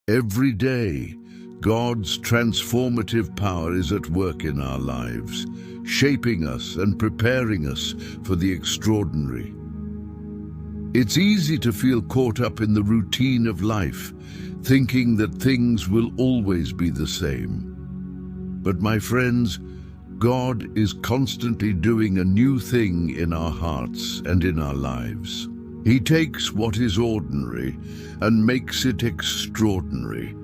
Every day, God's transformative power is at work in our lives, shaping us and preparing us for the extraordinary. It's easy to feel caught up in the routine of life, thinking that things will always be the same. But my friends, God is constantly doing a new thing in our hearts and in our lives. He takes what is ordinary and makes it extraordinary,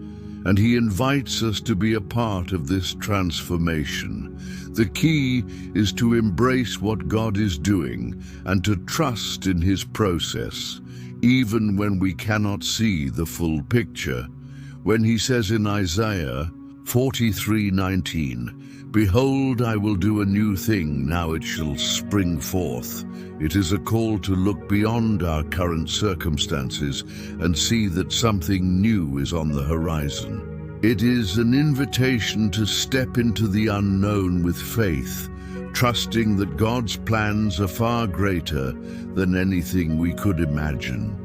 and He invites us to be a part of this transformation. The key is to embrace what God is doing and to trust in His process, even when we cannot see the full picture. When He says in Isaiah 43:19, "Behold, I will do a new thing, now it shall spring forth." It is a call to look beyond our current circumstances and see that something new is on the horizon. It is an invitation to step into the unknown with faith, trusting that God's plans are far greater than anything we could imagine.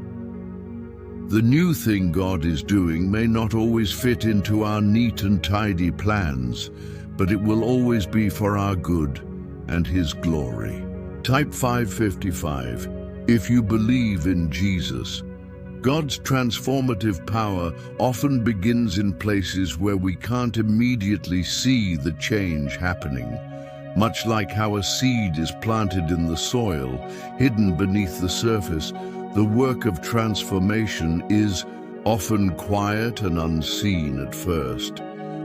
The new thing God is doing may not always fit into our neat and tidy plans, but it will always be for our good and His glory. Type 555. If you believe in Jesus. God's transformative power often begins in places where we can't immediately see the change happening. Much like how a seed is planted in the soil, hidden beneath the surface, the work of transformation is often quiet and unseen at first.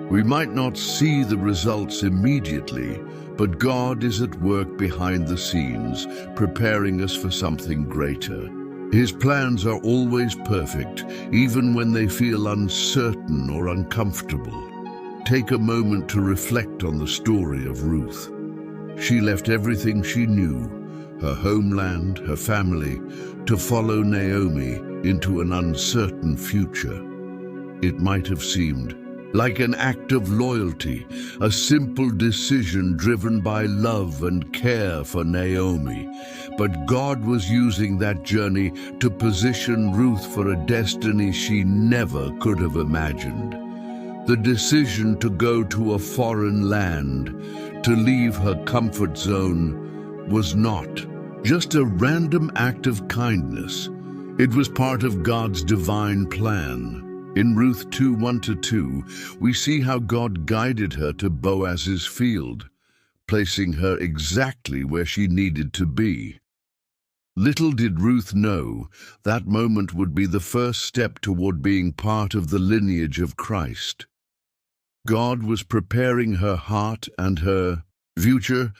We might not see the results immediately, but God is at work behind the scenes, preparing us for something greater. His plans are always perfect, even when they feel uncertain or uncomfortable. Take a moment to reflect on the story of Ruth. She left everything she knew, her homeland, her family, to follow Naomi into an uncertain future. It might have seemed like an act of loyalty, a simple decision driven by love and care for Naomi. But God was using that journey to position Ruth for a destiny she never could have imagined. The decision to go to a foreign land, to leave her comfort zone, was not just a random act of kindness. It was part of God's divine plan. In Ruth 2:1-2, we see how God guided her to Boaz's field, placing her exactly where she needed to be. Little did Ruth know that moment would be the first step toward being part of the lineage of Christ. God was preparing her heart and her future,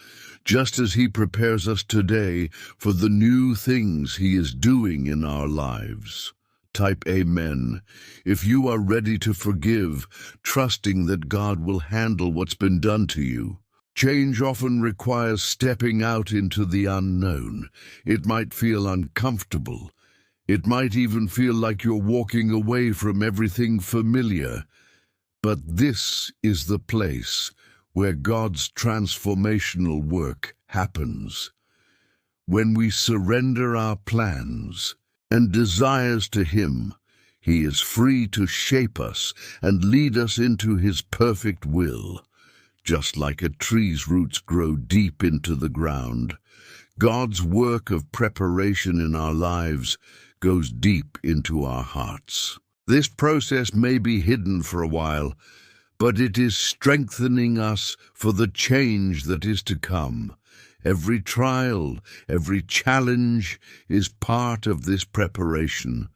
just as He prepares us today for the new things He is doing in our lives. Type Amen if you are ready to forgive, trusting that God will handle what's been done to you. Change often requires stepping out into the unknown. It might feel uncomfortable. It might even feel like you're walking away from everything familiar. But this is the place where God's transformational work happens. When we surrender our plans and desires to Him, He is free to shape us and lead us into His perfect will. Just like a tree's roots grow deep into the ground, God's work of preparation in our lives goes deep into our hearts. This process may be hidden for a while, but it is strengthening us for the change that is to come. Every trial, every challenge is part of this preparation.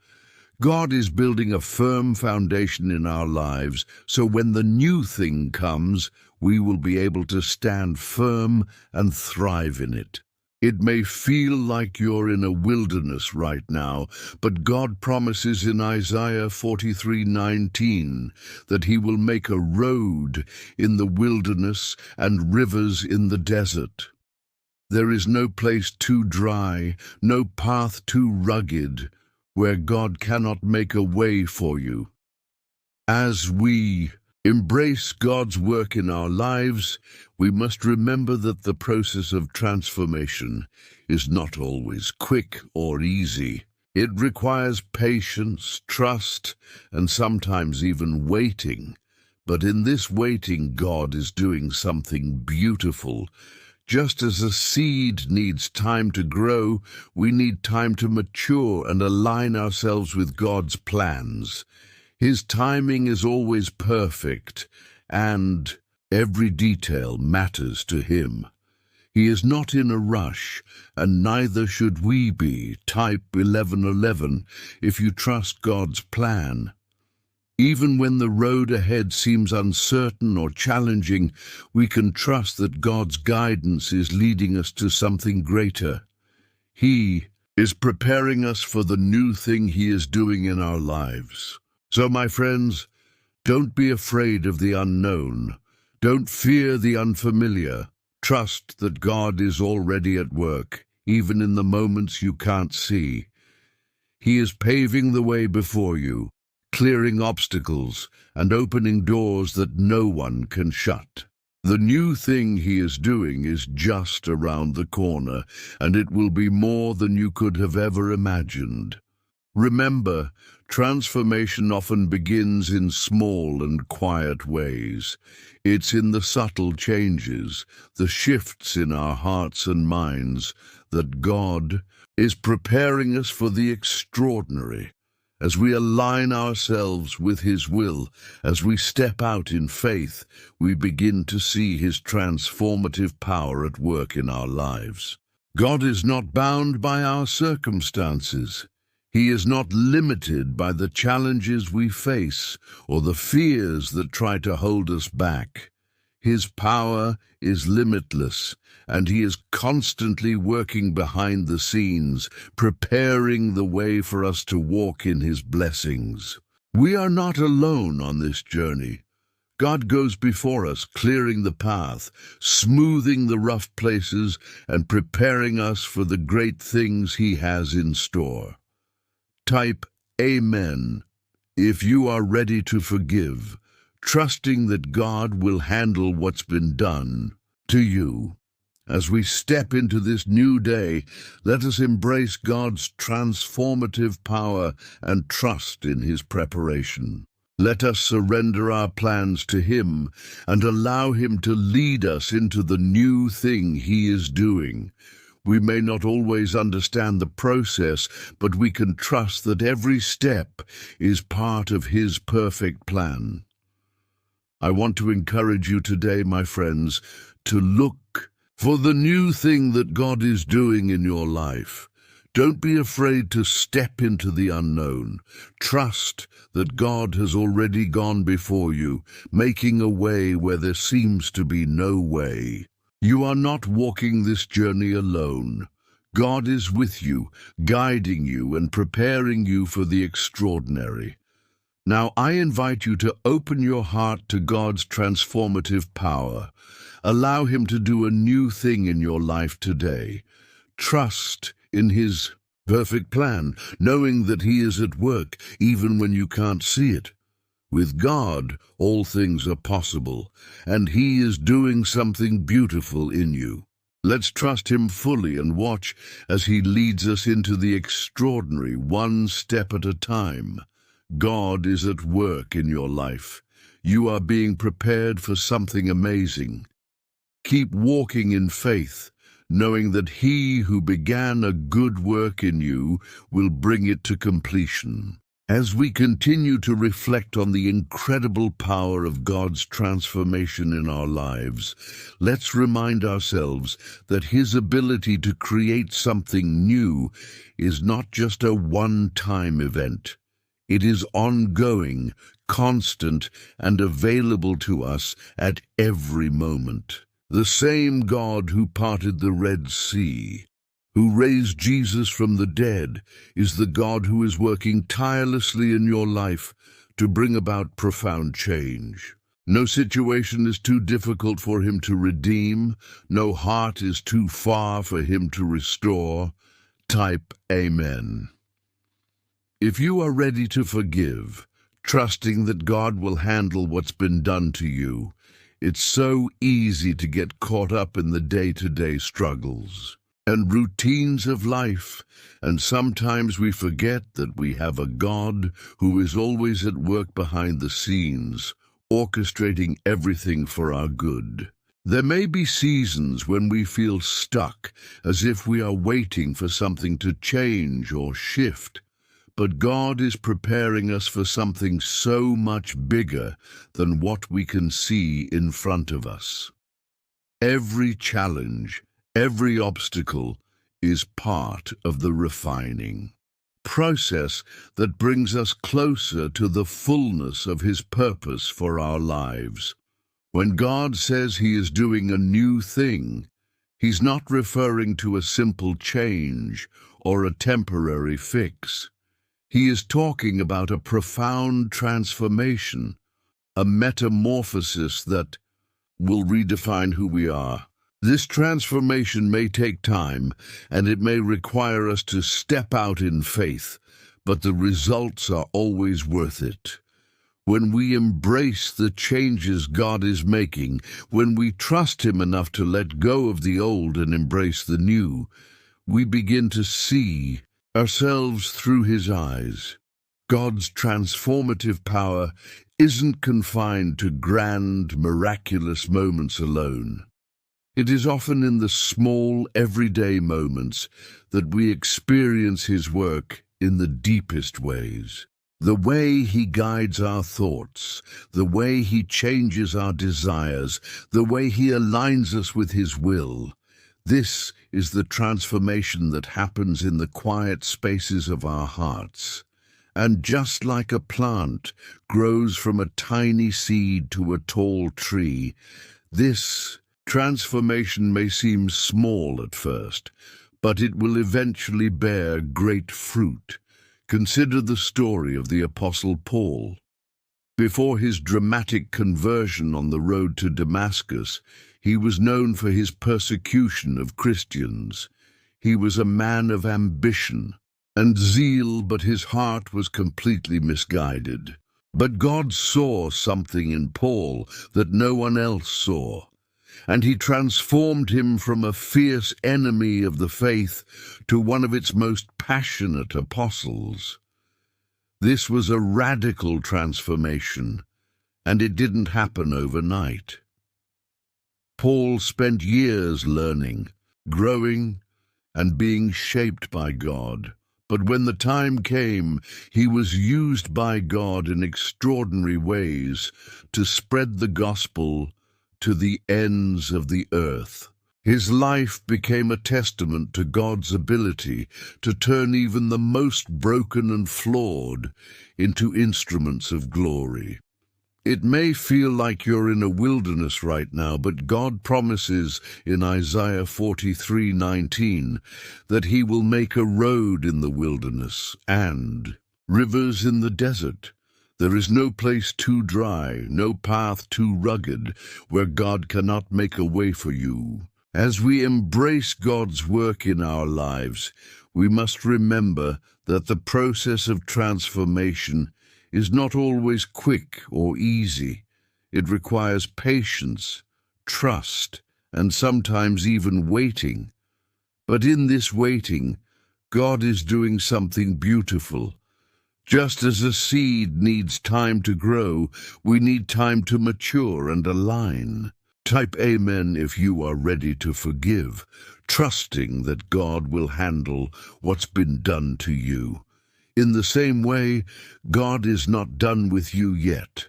God is building a firm foundation in our lives, so when the new thing comes, we will be able to stand firm and thrive in it. It may feel like you're in a wilderness right now, but God promises in Isaiah 43:19 that He will make a road in the wilderness and rivers in the desert. There is no place too dry, no path too rugged, where God cannot make a way for you. As we embrace God's work in our lives, we must remember that the process of transformation is not always quick or easy. It requires patience, trust, and sometimes even waiting. But in this waiting, God is doing something beautiful. Just as a seed needs time to grow, we need time to mature and align ourselves with God's plans. His timing is always perfect, and every detail matters to him. He is not in a rush, and neither should we be. Type 1111 if you trust God's plan. Even when the road ahead seems uncertain or challenging, we can trust that God's guidance is leading us to something greater. He is preparing us for the new thing He is doing in our lives. So, my friends, don't be afraid of the unknown. Don't fear the unfamiliar. Trust that God is already at work, even in the moments you can't see. He is paving the way before you, clearing obstacles and opening doors that no one can shut. The new thing He is doing is just around the corner, and it will be more than you could have ever imagined. Remember, transformation often begins in small and quiet ways. It's in the subtle changes, the shifts in our hearts and minds, that God is preparing us for the extraordinary. As we align ourselves with His will, as we step out in faith, we begin to see His transformative power at work in our lives. God is not bound by our circumstances. He is not limited by the challenges we face or the fears that try to hold us back. His power is limitless, and He is constantly working behind the scenes, preparing the way for us to walk in His blessings. We are not alone on this journey. God goes before us, clearing the path, smoothing the rough places, and preparing us for the great things He has in store. Type Amen if you are ready to forgive, trusting that God will handle what's been done to you. As we step into this new day, let us embrace God's transformative power and trust in His preparation. Let us surrender our plans to Him and allow Him to lead us into the new thing He is doing. We may not always understand the process, but we can trust that every step is part of His perfect plan. I want to encourage you today, my friends, to look for the new thing that God is doing in your life. Don't be afraid to step into the unknown. Trust that God has already gone before you, making a way where there seems to be no way. You are not walking this journey alone. God is with you, guiding you and preparing you for the extraordinary. Now I invite you to open your heart to God's transformative power. Allow Him to do a new thing in your life today. Trust in His perfect plan, knowing that He is at work even when you can't see it. With God, all things are possible, and He is doing something beautiful in you. Let's trust Him fully and watch as He leads us into the extraordinary, one step at a time. God is at work in your life. You are being prepared for something amazing. Keep walking in faith, knowing that He who began a good work in you will bring it to completion. As we continue to reflect on the incredible power of God's transformation in our lives, let's remind ourselves that His ability to create something new is not just a one-time event. It is ongoing, constant, and available to us at every moment. The same God who parted the Red Sea, who raised Jesus from the dead, is the God who is working tirelessly in your life to bring about profound change. No situation is too difficult for Him to redeem. No heart is too far for Him to restore. Type Amen. If you are ready to forgive, trusting that God will handle what's been done to you, it's so easy to get caught up in the day-to-day struggles. and routines of life, and sometimes we forget that we have a God who is always at work behind the scenes, orchestrating everything for our good. There may be seasons when we feel stuck, as if we are waiting for something to change or shift. But God is preparing us for something so much bigger than what we can see in front of us. Every challenge, every obstacle is part of the refining process that brings us closer to the fullness of His purpose for our lives. When God says He is doing a new thing, He's not referring to a simple change or a temporary fix. He is talking about a profound transformation, a metamorphosis that will redefine who we are. This transformation may take time, and it may require us to step out in faith, but the results are always worth it. When we embrace the changes God is making, when we trust Him enough to let go of the old and embrace the new, we begin to see ourselves through His eyes. God's transformative power isn't confined to grand, miraculous moments alone. It is often in the small, everyday moments that we experience His work in the deepest ways. The way He guides our thoughts, the way He changes our desires, the way He aligns us with His will. This is the transformation that happens in the quiet spaces of our hearts. And just like a plant grows from a tiny seed to a tall tree, this transformation may seem small at first, but it will eventually bear great fruit. Consider the story of the Apostle Paul. Before his dramatic conversion on the road to Damascus, he was known for his persecution of Christians. He was a man of ambition and zeal, but his heart was completely misguided. But God saw something in Paul that no one else saw, and He transformed him from a fierce enemy of the faith to one of its most passionate apostles. This was a radical transformation, and it didn't happen overnight. Paul spent years learning, growing, and being shaped by God. But when the time came, he was used by God in extraordinary ways to spread the gospel to the ends of the earth. His life became a testament to God's ability to turn even the most broken and flawed into instruments of glory. It may feel like you're in a wilderness right now, but God promises in Isaiah 43:19 that He will make a road in the wilderness and rivers in the desert. There is no place too dry, no path too rugged, where God cannot make a way for you. As we embrace God's work in our lives, we must remember that the process of transformation is not always quick or easy. It requires patience, trust, and sometimes even waiting. But in this waiting, God is doing something beautiful. Just as a seed needs time to grow, we need time to mature and align. Type Amen if you are ready to forgive, trusting that God will handle what's been done to you. In the same way, God is not done with you yet.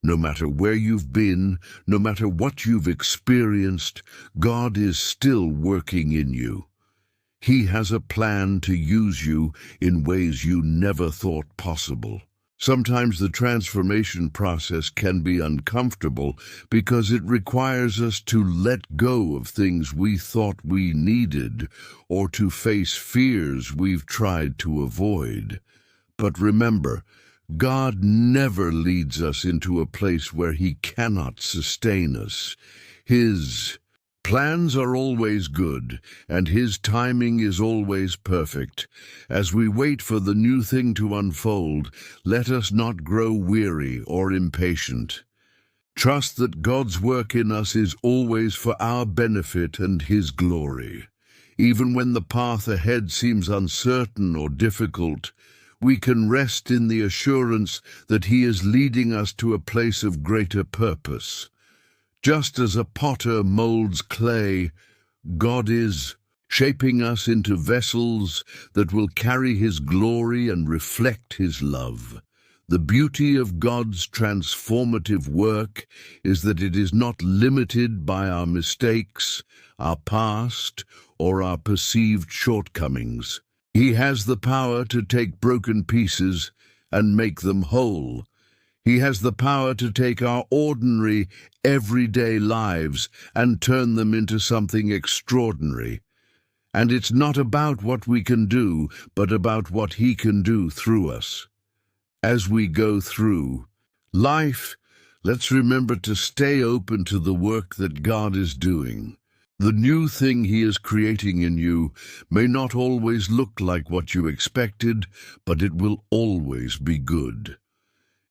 No matter where you've been, no matter what you've experienced, God is still working in you. He has a plan to use you in ways you never thought possible. Sometimes the transformation process can be uncomfortable because it requires us to let go of things we thought we needed or to face fears we've tried to avoid. But remember, God never leads us into a place where He cannot sustain us. His plans are always good, and His timing is always perfect. As we wait for the new thing to unfold, let us not grow weary or impatient. Trust that God's work in us is always for our benefit and His glory. Even when the path ahead seems uncertain or difficult, we can rest in the assurance that He is leading us to a place of greater purpose. Just as a potter molds clay, God is shaping us into vessels that will carry His glory and reflect His love. The beauty of God's transformative work is that it is not limited by our mistakes, our past, or our perceived shortcomings. He has the power to take broken pieces and make them whole. He has the power to take our ordinary, everyday lives and turn them into something extraordinary. And it's not about what we can do, but about what He can do through us. As we go through life, let's remember to stay open to the work that God is doing. The new thing He is creating in you may not always look like what you expected, but it will always be good.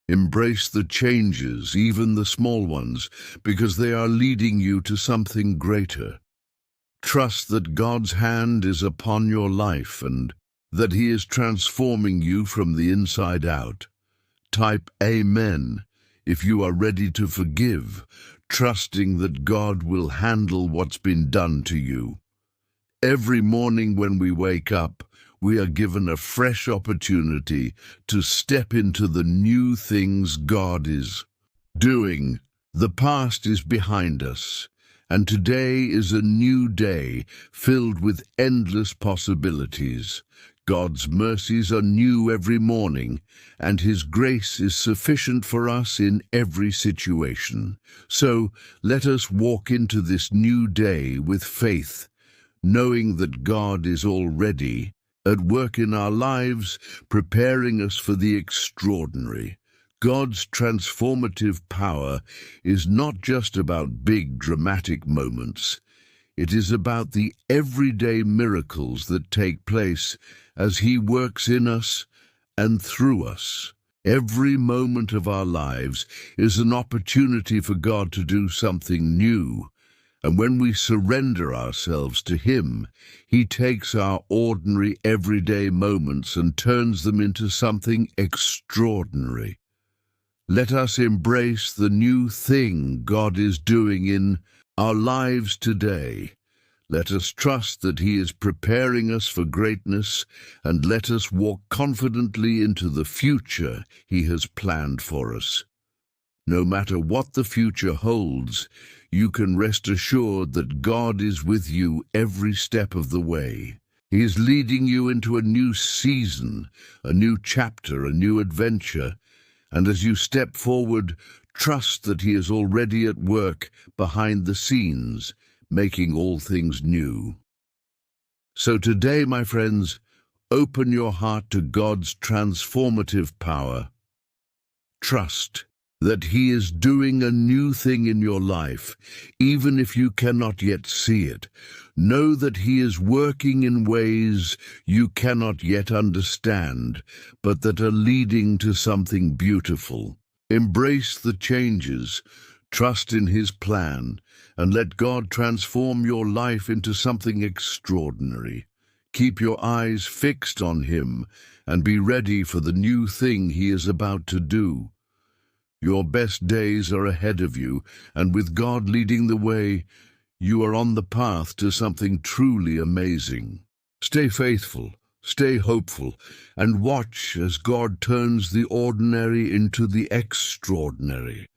Embrace the changes, even the small ones, because they are leading you to something greater. Trust that God's hand is upon your life and that He is transforming you from the inside out. Type Amen if you are ready to forgive, trusting that God will handle what's been done to you. Every morning when we wake up, we are given a fresh opportunity to step into the new things God is doing. The past is behind us, and today is a new day filled with endless possibilities. God's mercies are new every morning, and His grace is sufficient for us in every situation. So let us walk into this new day with faith, knowing that God is already at work in our lives, preparing us for the extraordinary. God's transformative power is not just about big dramatic moments. It is about the everyday miracles that take place as He works in us and through us. Every moment of our lives is an opportunity for God to do something new. And when we surrender ourselves to Him, He takes our ordinary everyday moments and turns them into something extraordinary. Let us embrace the new thing God is doing in our lives today. Let us trust that He is preparing us for greatness, and let us walk confidently into the future He has planned for us. No matter what the future holds, you can rest assured that God is with you every step of the way. He is leading you into a new season, a new chapter, a new adventure, and as you step forward, trust that He is already at work behind the scenes, making all things new. So today, my friends, open your heart to God's transformative power. Trust that He is doing a new thing in your life, even if you cannot yet see it. Know that He is working in ways you cannot yet understand, but that are leading to something beautiful. Embrace the changes, trust in His plan, and let God transform your life into something extraordinary. Keep your eyes fixed on Him and be ready for the new thing He is about to do. Your best days are ahead of you, and with God leading the way, you are on the path to something truly amazing. Stay faithful, stay hopeful, and watch as God turns the ordinary into the extraordinary.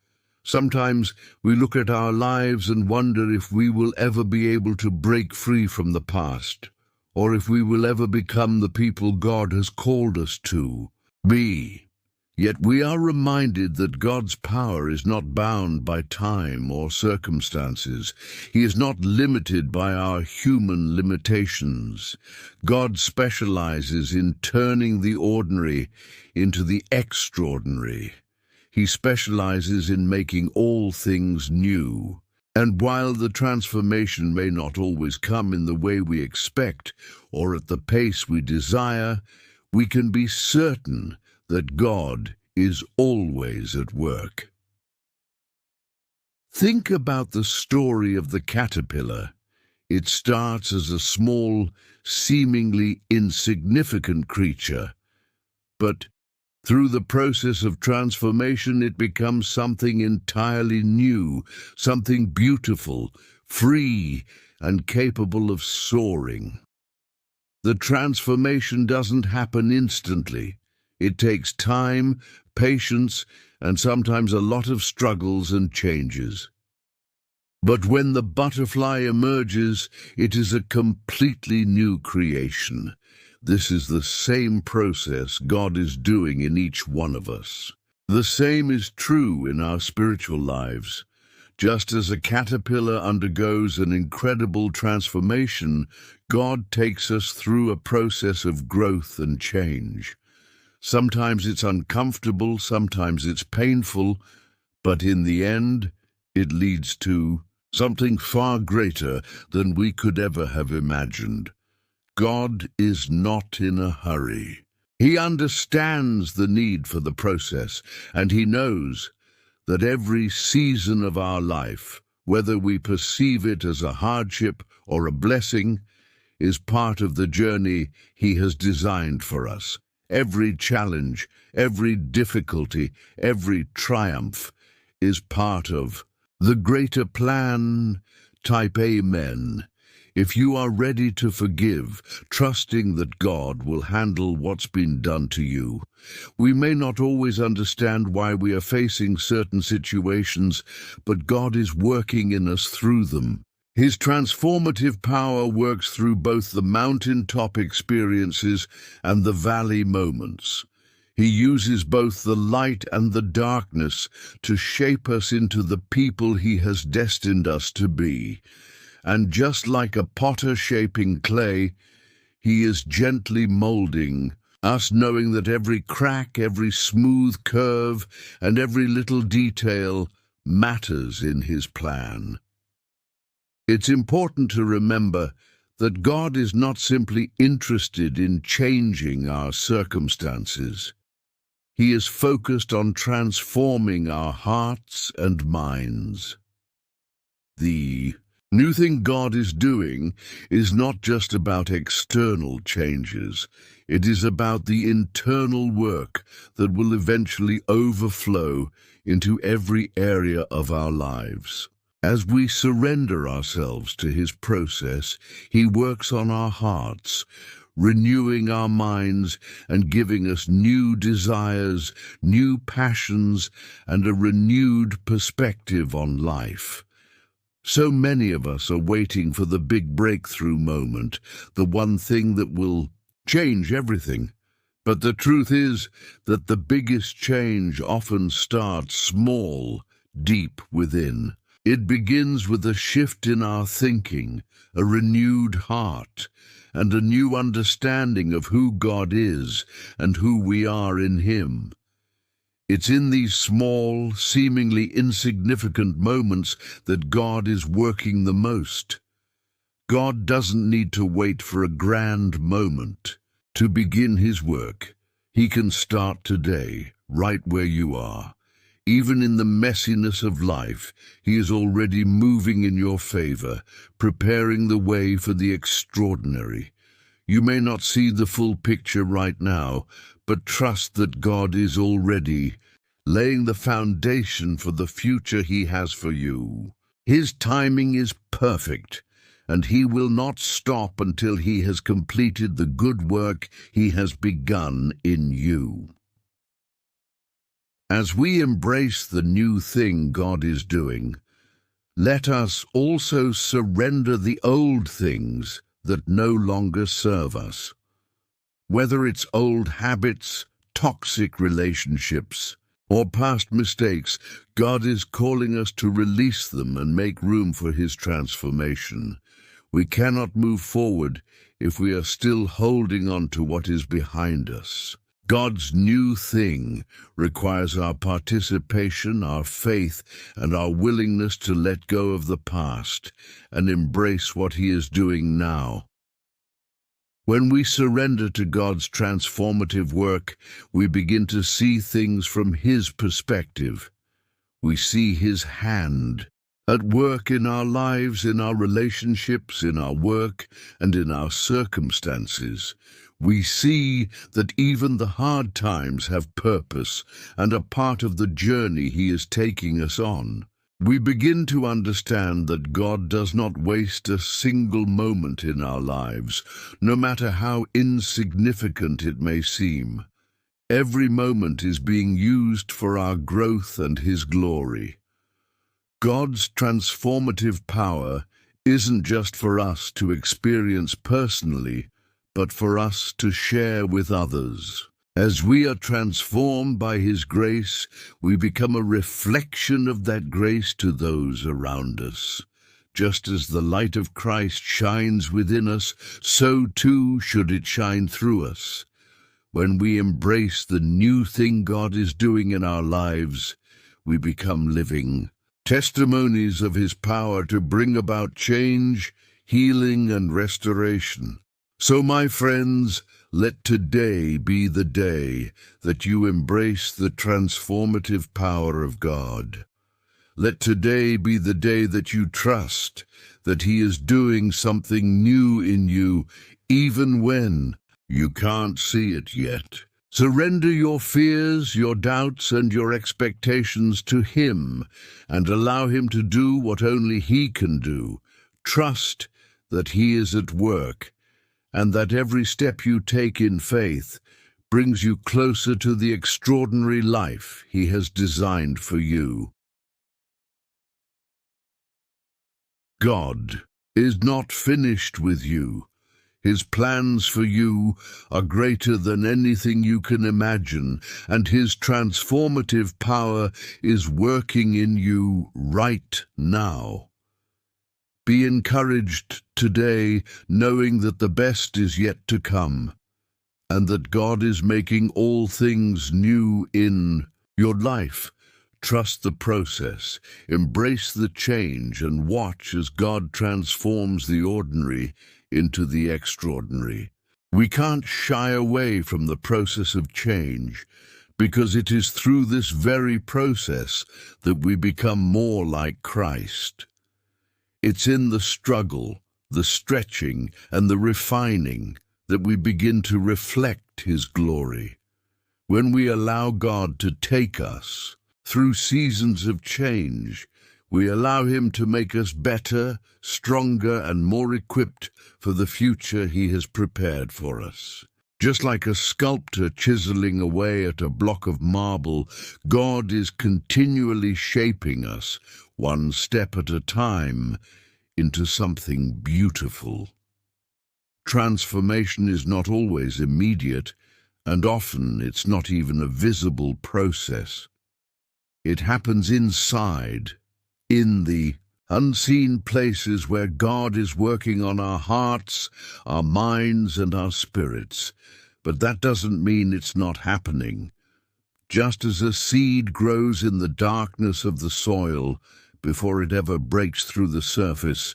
Sometimes we look at our lives and wonder if we will ever be able to break free from the past, or if we will ever become the people God has called us to be. Yet we are reminded that God's power is not bound by time or circumstances. He is not limited by our human limitations. God specializes in turning the ordinary into the extraordinary. He specializes in making all things new. And while the transformation may not always come in the way we expect or at the pace we desire, we can be certain that God is always at work. Think about the story of the caterpillar. It starts as a small, seemingly insignificant creature, but through the process of transformation it becomes something entirely new, something beautiful, free, and capable of soaring. The transformation doesn't happen instantly. It takes time, patience, and sometimes a lot of struggles and changes. But when the butterfly emerges, it is a completely new creation. This is the same process God is doing in each one of us. The same is true in our spiritual lives. Just as a caterpillar undergoes an incredible transformation, God takes us through a process of growth and change. Sometimes it's uncomfortable, sometimes it's painful, but in the end, it leads to something far greater than we could ever have imagined. God is not in a hurry. He understands the need for the process, and He knows that every season of our life, whether we perceive it as a hardship or a blessing, is part of the journey He has designed for us. Every challenge, every difficulty, every triumph is part of the greater plan. Type Amen. If you are ready to forgive, trusting that God will handle what's been done to you. We may not always understand why we are facing certain situations, but God is working in us through them. His transformative power works through both the mountaintop experiences and the valley moments. He uses both the light and the darkness to shape us into the people He has destined us to be. And just like a potter shaping clay, He is gently molding us, knowing that every crack, every smooth curve, and every little detail matters in His plan. It's important to remember that God is not simply interested in changing our circumstances. He is focused on transforming our hearts and minds. The new thing God is doing is not just about external changes. It is about the internal work that will eventually overflow into every area of our lives. As we surrender ourselves to His process, He works on our hearts, renewing our minds and giving us new desires, new passions, and a renewed perspective on life. So many of us are waiting for the big breakthrough moment, the one thing that will change everything. But the truth is that the biggest change often starts small, deep within. It begins with a shift in our thinking, a renewed heart, and a new understanding of who God is and who we are in Him. It's in these small, seemingly insignificant moments that God is working the most. God doesn't need to wait for a grand moment to begin His work. He can start today, right where you are. Even in the messiness of life, He is already moving in your favor, preparing the way for the extraordinary. You may not see the full picture right now, but trust that God is already laying the foundation for the future He has for you. His timing is perfect, and He will not stop until He has completed the good work He has begun in you. As we embrace the new thing God is doing, let us also surrender the old things that no longer serve us. Whether it's old habits, toxic relationships, or past mistakes, God is calling us to release them and make room for His transformation. We cannot move forward if we are still holding on to what is behind us. God's new thing requires our participation, our faith, and our willingness to let go of the past and embrace what He is doing now. When we surrender to God's transformative work, we begin to see things from His perspective. We see His hand At work in our lives, in our relationships, in our work, and in our circumstances, we see that even the hard times have purpose and are part of the journey He is taking us on. We begin to understand that God does not waste a single moment in our lives, no matter how insignificant it may seem. Every moment is being used for our growth and His glory. God's transformative power isn't just for us to experience personally, but for us to share with others. As we are transformed by His grace, we become a reflection of that grace to those around us. Just as the light of Christ shines within us, so too should it shine through us. When we embrace the new thing God is doing in our lives, we become living testimonies of His power to bring about change, healing, and restoration. So, my friends, let today be the day that you embrace the transformative power of God. Let today be the day that you trust that He is doing something new in you, even when you can't see it yet. Surrender your fears, your doubts, and your expectations to Him, and allow Him to do what only He can do. Trust that He is at work, and that every step you take in faith brings you closer to the extraordinary life He has designed for you. God is not finished with you. His plans for you are greater than anything you can imagine, and His transformative power is working in you right now. Be encouraged today, knowing that the best is yet to come, and that God is making all things new in your life. Trust the process, embrace the change, and watch as God transforms the ordinary into the extraordinary. We can't shy away from the process of change, because it is through this very process that we become more like Christ. It's in the struggle, the stretching, and the refining that we begin to reflect His glory. When we allow God to take us through seasons of change, we allow Him to make us better, stronger, and more equipped for the future He has prepared for us. Just like a sculptor chiseling away at a block of marble, God is continually shaping us, one step at a time, into something beautiful. Transformation is not always immediate, and often it's not even a visible process. It happens inside, in the unseen places where God is working on our hearts, our minds, and our spirits. But that doesn't mean it's not happening. Just as a seed grows in the darkness of the soil before it ever breaks through the surface,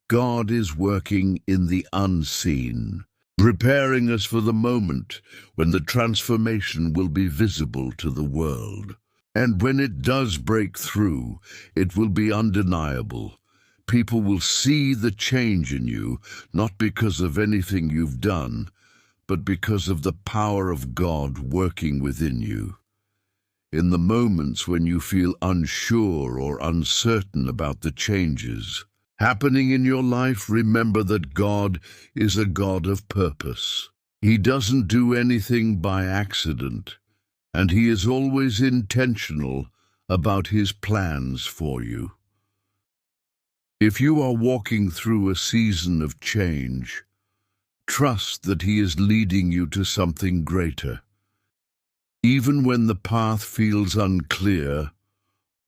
God is working in the unseen, preparing us for the moment when the transformation will be visible to the world. And when it does break through, it will be undeniable. People will see the change in you, not because of anything you've done, but because of the power of God working within you. In the moments when you feel unsure or uncertain about the changes happening in your life, remember that God is a God of purpose. He doesn't do anything by accident, and He is always intentional about His plans for you. If you are walking through a season of change, trust that He is leading you to something greater. Even when the path feels unclear,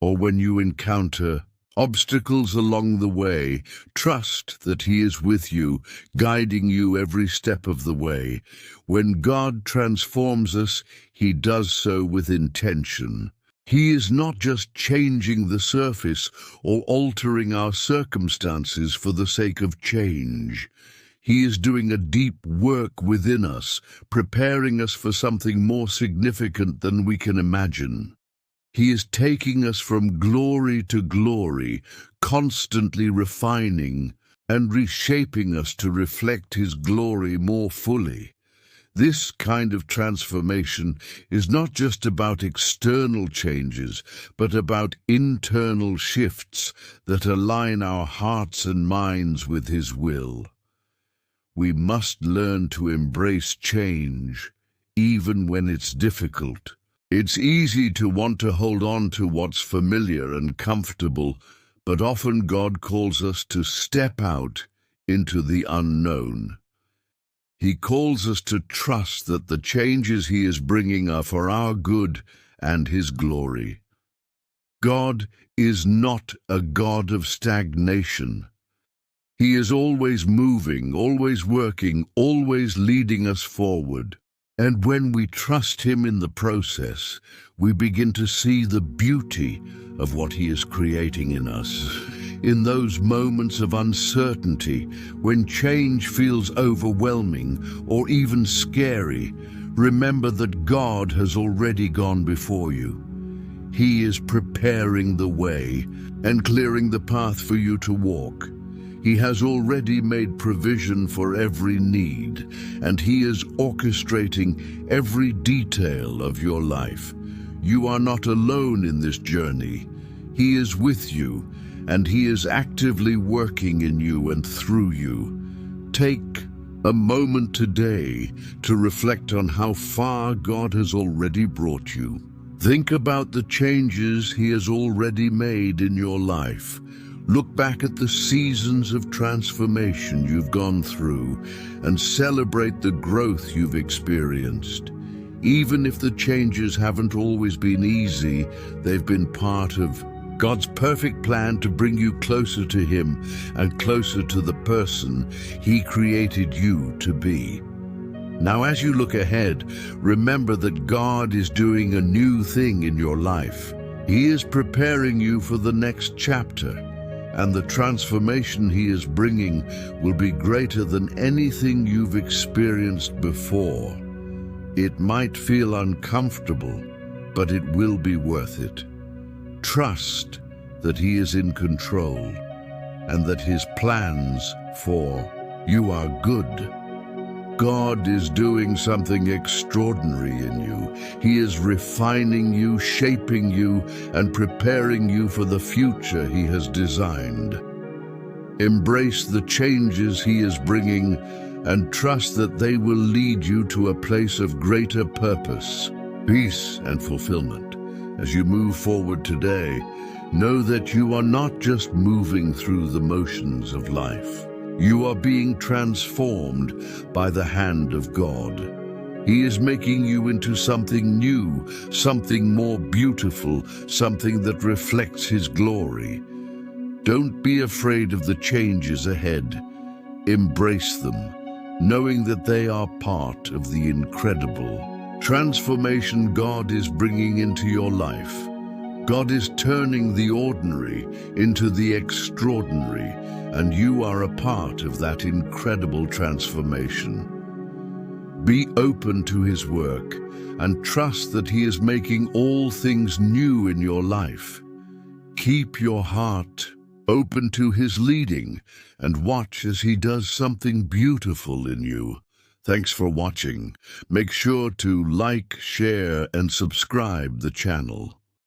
or when you encounter obstacles along the way, trust that He is with you, guiding you every step of the way. When God transforms us, He does so with intention. He is not just changing the surface or altering our circumstances for the sake of change. He is doing a deep work within us, preparing us for something more significant than we can imagine. He is taking us from glory to glory, constantly refining and reshaping us to reflect His glory more fully. This kind of transformation is not just about external changes, but about internal shifts that align our hearts and minds with His will. We must learn to embrace change, even when it's difficult. It's easy to want to hold on to what's familiar and comfortable, but often God calls us to step out into the unknown. He calls us to trust that the changes He is bringing are for our good and His glory. God is not a God of stagnation. He is always moving, always working, always leading us forward. And when we trust Him in the process, we begin to see the beauty of what He is creating in us. In those moments of uncertainty, when change feels overwhelming or even scary, remember that God has already gone before you. He is preparing the way and clearing the path for you to walk. He has already made provision for every need, and He is orchestrating every detail of your life. You are not alone in this journey. He is with you, and He is actively working in you and through you. Take a moment today to reflect on how far God has already brought you. Think about the changes He has already made in your life. Look back at the seasons of transformation you've gone through and celebrate the growth you've experienced. Even if the changes haven't always been easy, they've been part of God's perfect plan to bring you closer to Him and closer to the person He created you to be. Now, as you look ahead, remember that God is doing a new thing in your life. He is preparing you for the next chapter, and the transformation He is bringing will be greater than anything you've experienced before. It might feel uncomfortable, but it will be worth it. Trust that He is in control and that His plans for you are good. God is doing something extraordinary in you. He is refining you, shaping you, and preparing you for the future He has designed. Embrace the changes He is bringing and trust that they will lead you to a place of greater purpose, peace, and fulfillment. As you move forward today, know that you are not just moving through the motions of life. You are being transformed by the hand of God. He is making you into something new, something more beautiful, something that reflects His glory. Don't be afraid of the changes ahead. Embrace them, knowing that they are part of the incredible transformation God is bringing into your life. God is turning the ordinary into the extraordinary, and you are a part of that incredible transformation. Be open to His work and trust that He is making all things new in your life. Keep your heart open to His leading and watch as He does something beautiful in you. Thanks for watching. Make sure to like, share, and subscribe the channel.